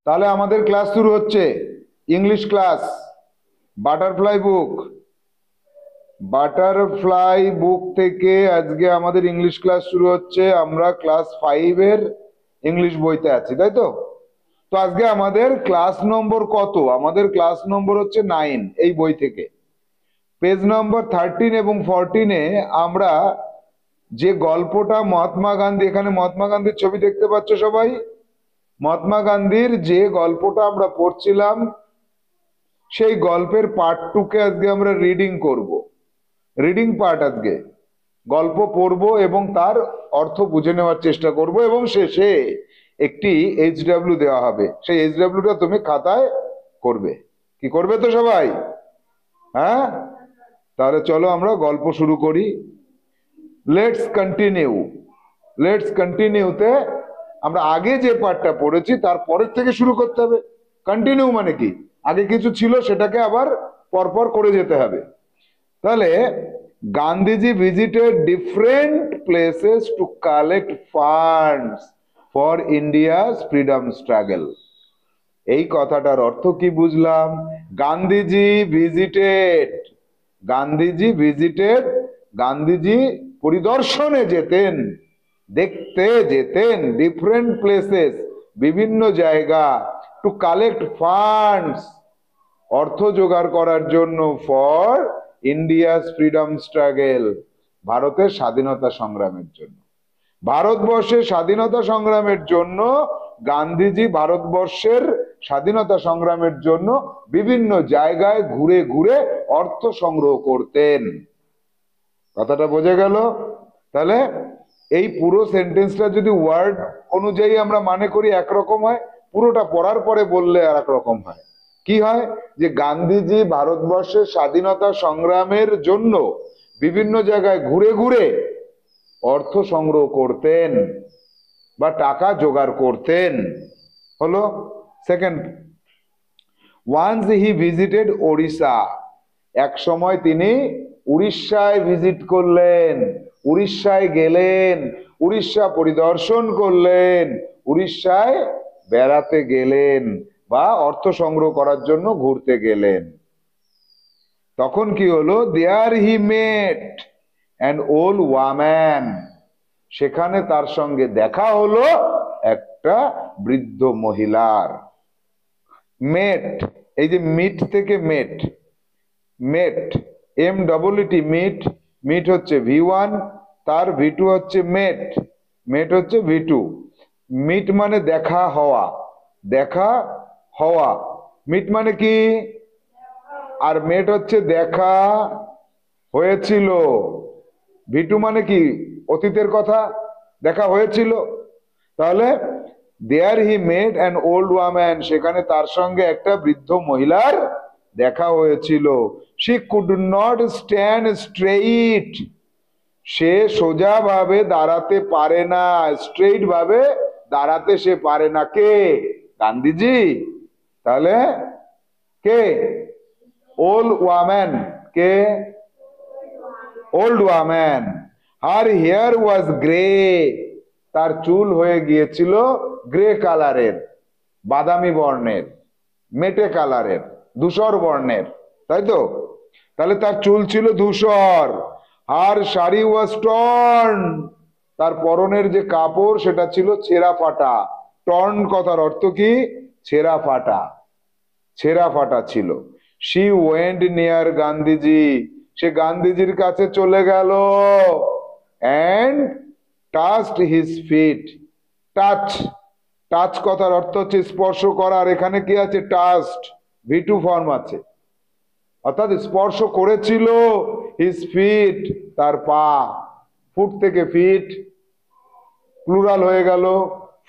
তাহলে আমাদের ক্লাস শুরু হচ্ছে, ইংলিশ ক্লাস। বাটারফ্লাই বুক থেকে আজকে আমাদের ইংলিশ ক্লাস শুরু হচ্ছে। আমরা ক্লাস 5 এর ইংলিশ বইতে আছি, তাই তো? তো আজকে আমাদের ক্লাস নম্বর কত? আমাদের ক্লাস নম্বর হচ্ছে 9 এই বই থেকে। পেজ নম্বর 13 এবং 14-এ আমরা যে গল্পটা মহাত্মা গান্ধী, এখানে মহাত্মা গান্ধীর ছবি দেখতে পাচ্ছ সবাই? মহাত্মা গান্ধীর যে গল্পটা আমরা পড়ছিলাম, সেই গল্পের পার্ট 2 কে আজকে আমরা রিডিং করব। রিডিং পার্ট, আজকে গল্প পড়ব এবং তার অর্থ বুঝে নেওয়ার চেষ্টা করব, এবং শেষে একটি HW দেওয়া হবে। সেই HWটা তুমি খাতায় করবে। কি করবে তো সবাই? হ্যাঁ, তাহলে চলো আমরা গল্প শুরু করি। লেটস কন্টিনিউতে আমরা আগে যে পার্টটা পড়েছি তার পরের থেকে শুরু করতে হবে। কন্টিনিউ মানে কি, আগে কিছু ছিল সেটাকে আবার পরপর করে যেতে হবে। তাহলে Gandhiji visited different places to collect funds for India's freedom struggle. এই কথাটার অর্থ কি বুঝলাম? গান্ধীজি পরিদর্শনে যেতেন, দেখতে যেতেন ডিফারেন্ট প্লেসেস, বিভিন্ন জায়গা, টু কালেক্ট ফান্ডস, অর্থ জোগাড় করার জন্য, ফর ইন্ডিয়াস ফ্রিডম স্ট্রাগল, ভারতের স্বাধীনতা সংগ্রামের জন্য। ভারতবর্ষের স্বাধীনতা সংগ্রামের জন্য গান্ধীজি ভারতবর্ষের স্বাধীনতা সংগ্রামের জন্য বিভিন্ন জায়গায় ঘুরে ঘুরে অর্থ সংগ্রহ করতেন। কথাটা বোঝা গেল? তাহলে এই পুরো সেন্টেন্সটা যদি ওয়ার্ড অনুযায়ী আমরা মানে করি একরকম হয়, পুরোটা পড়ার পরে বললে আর এক রকম হয়। কি হয়? যে গান্ধীজি ভারতবর্ষের স্বাধীনতা সংগ্রামের জন্য বিভিন্ন জায়গায় ঘুরে ঘুরে অর্থ সংগ্রহ করতেন বা টাকা জোগাড় করতেন। হলো second. Once he visited Odisha, এক সময় তিনি উড়িষ্যায় ভিজিট করলেন, উড়িষ্যায় গেলেন, উড়িষ্যা পরিদর্শন করলেন, উড়িষ্যায় বেড়াতে গেলেন বা অর্থ সংগ্রহ করার জন্য ঘুরতে গেলেন। তখন কি হলো? দেয়ার হি মেট অ্যান ওল্ড ওয়াম্যান, সেখানে তার সঙ্গে দেখা হলো একটা বৃদ্ধ মহিলার। মেট, এই যে মিট থেকে মেট, MEET, মিট হচ্ছে V1, তার V2 হচ্ছে মেট হচ্ছে V2। মিট মানে দেখা হওয়া, মিট মানে কি? আর মেট হচ্ছে দেখা হয়েছিল। V2 মানে কি? অতীতের কথা, দেখা হয়েছিল। তাহলে দেয়ার হি মেট অ্যান ওল্ড ওয়াম্যান, সেখানে তার সঙ্গে একটা বৃদ্ধ মহিলার দেখা হয়েছিল। She could not stand straight, সে সোজা ভাবে দাঁড়াতে পারে না, স্ট্রেইট ভাবে দাঁড়াতে সে পারে না। কে? গান্ধীজি। তাহলে কে? ওল্ড ওয়াম্যান। কে? ওল্ড ওয়াম্যান। হার হেয়ার ওয়াজ গ্রে, তার চুল হয়ে গিয়েছিল গ্রে কালারের, বাদামি বর্ণের, মেটে কালারের, ধূসর বর্ণের, তাই তো? তাহলে তার চুল ছিল ধূসর। আর শাড়ি ওয়াজ টর্ন, তার পরনের যে কাপড় সেটা ছিল ছেঁড়া ফাটা। টর্ন কথার অর্থ কি? ছেঁড়া ফাটা ছিল। শি ওয়েন্ট নিয়ার গান্ধীজি, সে গান্ধীজির কাছে চলে গেল। And touched his fit, touch কথার অর্থ হচ্ছে স্পর্শ করার। এখানে কি আছে? টাচড, V2 ফর্ম আছে, অর্থাৎ স্পর্শ করেছিল। হিজ ফিট, তার পা। ফুট থেকে ফিট প্লুরাল হয়ে গেল,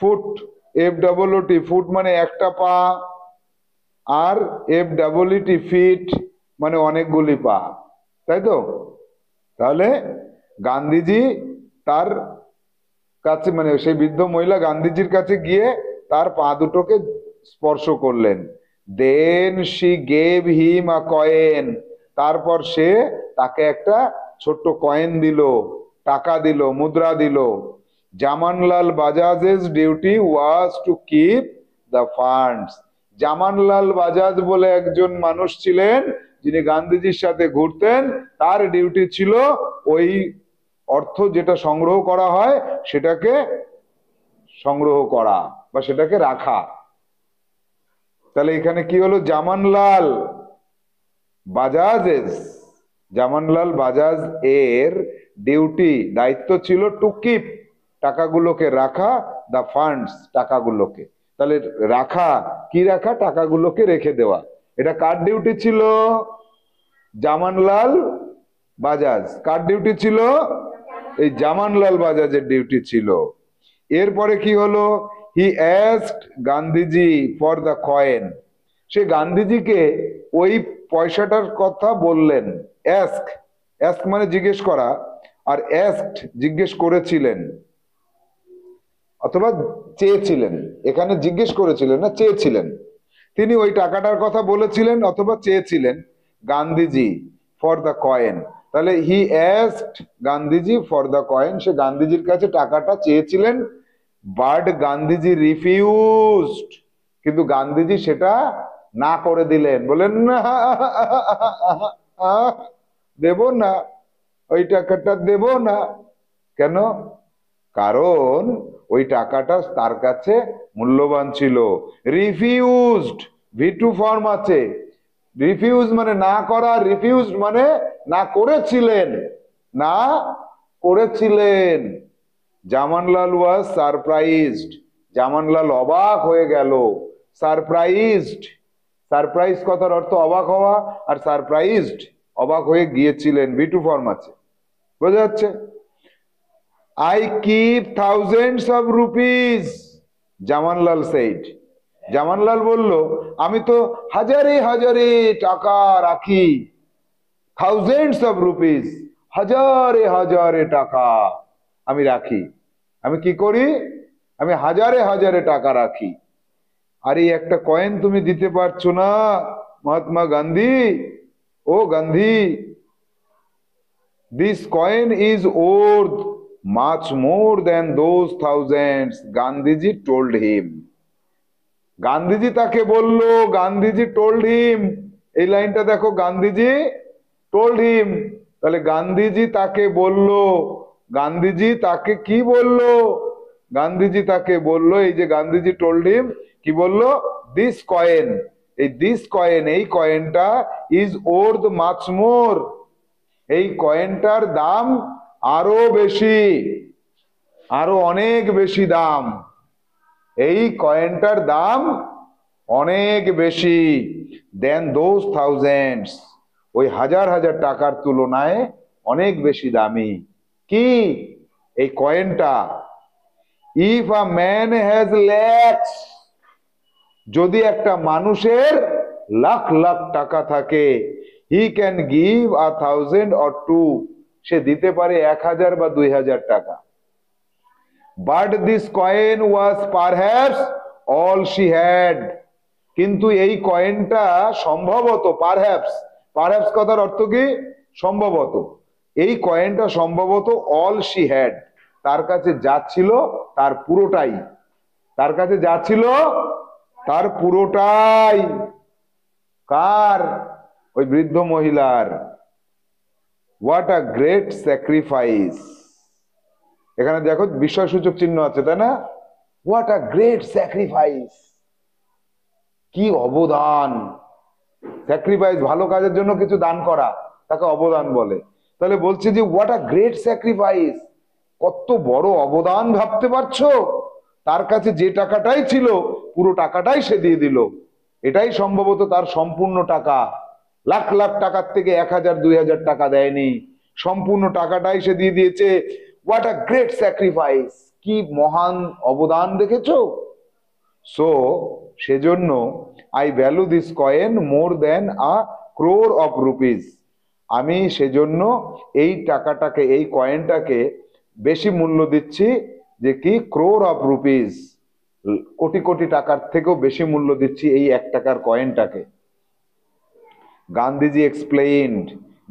ফুট, FOOT, ফুট মানে একটা পা, আর FEET ফিট মানে অনেকগুলি পা, তাই তো? তাহলে গান্ধীজি তার কাছে, মানে সেই বৃদ্ধ মহিলা গান্ধীজির কাছে গিয়ে তার পা দুটোকে স্পর্শ করলেন। Then she gave him a coin, তারপর সে তাকে একটা ছোট্ট কয়েন দিল, টাকা দিল, মুদ্রা দিল। Jamnalal Bajaj's duty was to keep the funds. Jamnalal Bajaj বলে একজন মানুষ ছিলেন যিনি গান্ধীজির সাথে ঘুরতেন, তার ডিউটি ছিল ওই অর্থ যেটা সংগ্রহ করা হয় সেটাকে সংগ্রহ করা বা সেটাকে রাখা। তাহলে এখানে কি হলো, জামানলাল বাজাজ এর ডিউটি দায়িত্ব ছিল টু কিপ, টাকাগুলোকে রাখা, দা ফান্ডস, টাকাগুলোকে। তাহলে রাখা কি, রাখা টাকাগুলোকে রেখে দেওয়া, এটা কার ডিউটি ছিল? জামানলাল বাজাজ। কার ডিউটি ছিল? এই জামানলাল বাজাজের ডিউটি ছিল। এরপরে কি হলো, he asked Gandhiji for the coin, সে গান্ধীজিকে ওই পয়সাটার কথা বললেন। ask মানে জিজ্ঞেস করা, আর asked জিজ্ঞেস করেছিলেন অথবা চেয়েছিলেন। এখানে জিজ্ঞেস করেছিলেন না, চেয়েছিলেন। তিনি ওই টাকাটার কথা বলেছিলেন অথবা চেয়েছিলেন গান্ধীজি ফর দ্য কয়েন। তাহলে he asked Gandhiji for the coin, সে গান্ধীজির কাছে টাকাটা চেয়েছিলেন, বাট গান্ধীজি রিফিউজড, কিন্তু গান্ধীজি সেটা না করে দিলেন, বলেন না দেব না, ওই টাকাটা দেব না। কেন? কারণ ওই টাকাটা তার কাছে মূল্যবান ছিল। রিফিউজড, V2 ফর্ম আছে। রিফিউজ মানে না করা, রিফিউজড মানে না করেছিলেন, না করেছিলেন। জামানলাল ওয়াজ সারপ্রাইজড, জামানলাল অবাক হয়ে গেল। সারপ্রাইজড, সারপ্রাইজ কথার অর্থ অবাক হওয়া, আর সারপ্রাইজড অবাক হয়ে গিয়েছিলেন, V2 ফর্ম আছে, বোঝা যাচ্ছে? I keep thousands of rupees, জামানলাল said. জামানলাল বলল, আমি তো হাজারে হাজারে টাকা রাখি। থাউজেন্ডস অফ রুপিস, হাজারে হাজারে টাকা আমি রাখি। আমি কি করি? আমি হাজারে হাজারে টাকা রাখি। আর এই একটা কয়েন তুমি দিতে পারছো না Mahatma Gandhi? Oh Gandhi, this coin is worth much more than those thousands, Gandhiji told him. Gandhiji তাকে বলল, গান্ধীজি told him, এই লাইনটা দেখো, গান্ধীজি told him। তাহলে গান্ধীজি তাকে বলল, গান্ধীজি তাকে কি বলল? গান্ধীজি তাকে বলল, এই যে গান্ধীজি told him, কি বলল? দিস কয়েন, এই দিস কয়েন, এই কয়েনটা ইজ worth much more, এই কয়েনটার দাম আরো বেশি, আরো অনেক বেশি দাম, এই কয়েনটার দাম অনেক বেশি। দেন দোজ থাউজেন্ডস, ওই হাজার হাজার টাকার তুলনায় অনেক বেশি দামি। কি? এই কয়েনটা। If a man has lakhs, যদি একটা মানুষের লাখ লাখ টাকা থাকে, হি ক্যান গিভ 1000 or 2, সে দিতে পারে 1000 বা 2000 টাকা। But this coin was perhaps all she had, কিন্তু এই কয়েনটা সম্ভবত, পারহ্যাপস, পারহ্যাপস কথার অর্থ কি? সম্ভবত। এই কয়েনটা সম্ভবত অল শি হ্যাড, তার কাছে যা ছিল তার পুরোটাই, তার কাছে যা ছিল তার পুরোটাই। কার? ওই বৃদ্ধ মহিলার। হোয়াট আ গ্রেট স্যাক্রিফাইস, এখানে দেখো বিস্ময়সূচক চিহ্ন আছে, তাই না? হোয়াট আ গ্রেট স্যাক্রিফাইস, কি অবদান। স্যাক্রিফাইস, ভালো কাজের জন্য কিছু দান করা, তাকে অবদান বলে। তাহলে বলছে যে হোয়াট আ গ্রেট স্যাক্রিফাইস, কত বড় অবদান, ভাবতে পারছো? তার কাছে যে টাকাটাই ছিল পুরো টাকাটাই সে দিয়ে দিল। এটাই সম্ভবত তার সম্পূর্ণ টাকা। লাখ লাখ টাকার থেকে 1000 2000 টাকা দেয়নি, সম্পূর্ণ টাকাটাই সে দিয়ে দিয়েছে। হোয়াট আ গ্রেট স্যাক্রিফাইস, কি মহান অবদান, দেখেছো? সো সেজন্য I value this coin more than a crore of rupees, আমি সেজন্য এই টাকাটাকে, এই কয়েনটাকে বেশি মূল্য দিচ্ছি, যে কি? ক্রোর অফ রুপিস, কোটি কোটি টাকার থেকেও বেশি মূল্য দিচ্ছি এই 1 টাকার কয়েনটাকে। গান্ধীজি এক্সপ্লেইনড,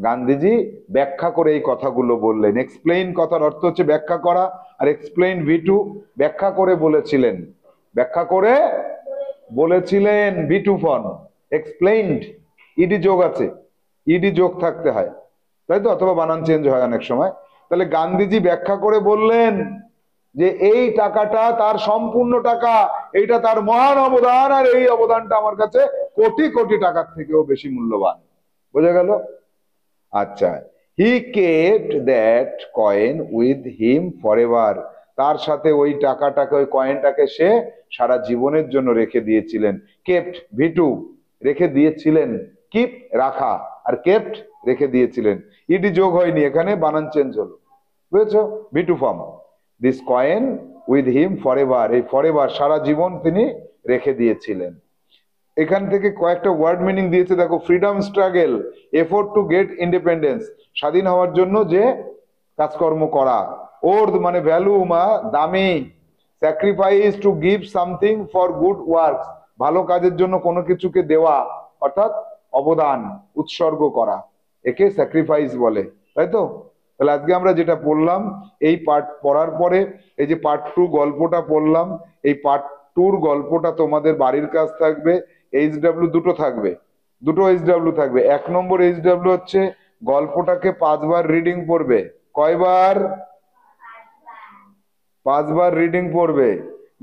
গান্ধীজি ব্যাখ্যা করে এই কথাগুলো বললেন। এক্সপ্লেইন কথার অর্থ হচ্ছে ব্যাখ্যা করা, আর এক্সপ্লেইন V2 ব্যাখ্যা করে বলেছিলেন, ব্যাখ্যা করে বলেছিলেন বিটুফন, এক্সপ্লেইনড, ইডি যোগ আছে, ইডি যোগ থাকতে হয়, তাই তো, অথবা বানান চেঞ্জ হয় অনেক সময়। তাহলে গান্ধীজি ব্যাখ্যা করে বললেন যে এই টাকাটা তার সম্পূর্ণ টাকা, এইটা তার মহান অবদান, আর এই অবদানটা আমার কাছে কোটি কোটি টাকার থেকেও বেশি মূল্যবান। বোঝা গেল? আচ্ছা, হি kept that coin with him forever, তার সাথে ওই টাকাটাকে, ওই কয়েনটাকে সে সারা জীবনের জন্য রেখে দিয়েছিলেন। কেপ্ট, ভিটু, রেখে দিয়েছিলেন, কিপ রাখা, আর কেপ্ট রেখে দিয়েছিলেন, ইডি যোগ হয়নি এখানে, বানান চেঞ্জ হলো, বুঝেছো? V2 form, this coin with him forever, এই ফরএভার সারা জীবন তিনি রেখে দিয়েছিলেন। এখান থেকে কয়েকটা ওয়ার্ড মিনিং দিয়েছে দেখো, freedom struggle, effort to get independence, স্বাধীন হওয়ার জন্য যে কাজকর্ম করা, ওর্থ মানে ভ্যালু মা দামি, sacrifice to give something for good works, ভালো কাজের জন্য কোনো কিছুকে দেওয়া, অর্থাৎ অবদান, উৎসর্গ করা, একে স্যাক্রিফাইস বলে, তাই তো? তাহলে আজকে আমরা যেটা পড়লাম, এই পার্ট পড়ার পরে এই যে পার্ট 2 গল্পটা পড়লাম, এই পার্ট 2 গল্পটা তোমাদের বাড়ির কাজ থাকবে, এইচডব্লিউ দুটো থাকবে, দুটো এইচডব্লিউ থাকবে। 1 নম্বর এইচডব্লিউ হচ্ছে গল্পটাকে 5 বার রিডিং পড়বে। কয়বার? 5 বার রিডিং পড়বে।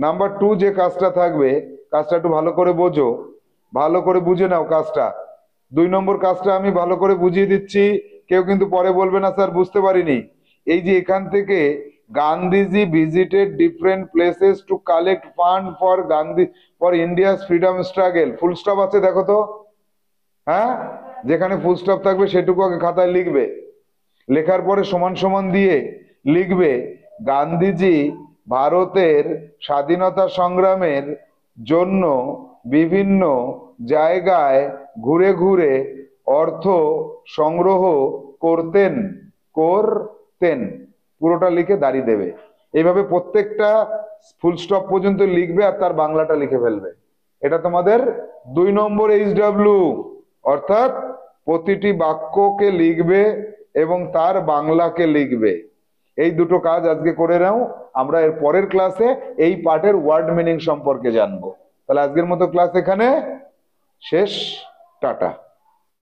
নাম্বার 2 যে কাজটা থাকবে, কাজটা একটু ভালো করে বোঝো, ভালো করে বুঝে নাও কাজটা। 2 নম্বর কাজটা আমি ভালো করে বুঝিয়ে দিচ্ছি, কেউ কিন্তু পরে বলবে না স্যার বুঝতে পারিনি। এই যে এখান থেকে Gandhiji visited different places to collect fund for Gandhi for India's freedom struggle, full stop আছে দেখো তো, হ্যাঁ, যেখানে ফুল স্টপ থাকবে সেটুকু আগে খাতায় লিখবে, লেখার পরে সমান সমান দিয়ে লিখবে গান্ধীজি ভারতের স্বাধীনতা সংগ্রামের জন্য বিভিন্ন জায়গায় ঘুরে ঘুরে অর্থ সংগ্রহ করতেন, করতেন, পুরোটা লিখে দাঁড়িয়ে দেবে। এইভাবে প্রত্যেকটা ফুল স্টপ পর্যন্ত লিখবে আর তার বাংলাটা লিখে ফেলবে। এটা তোমাদের 2 নম্বর এইচডব্লিউ, অর্থাৎ প্রতিটি বাক্যকে লিখবে এবং তার বাংলাকে লিখবে। এই দুটো কাজ আজকে করে নাও, আমরা এর পরের ক্লাসে এই পার্টের ওয়ার্ড মিনিং সম্পর্কে জানবো। তাহলে আজকের মতো ক্লাস এখানে শেষ, টাটা।